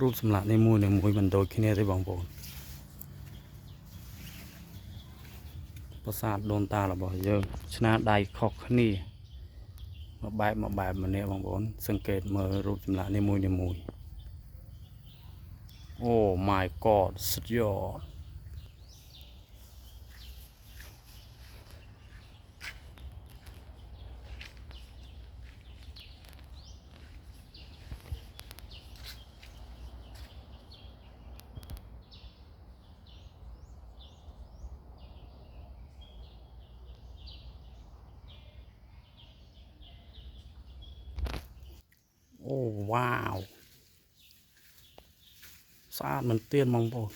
รูปสำลักในมือเนี่ยมวยมันโดยแค่นี้ได้บางบนประสาทโดนตาเราบอกเยอะชนะได้ขอกนี่มาแบบมันเนี่ยบางบนสังเกตมือรูปสำลักในมือโอ้ my god สุดยอดโอ้ว้าวสะอาดมันเตี้ยนมองบน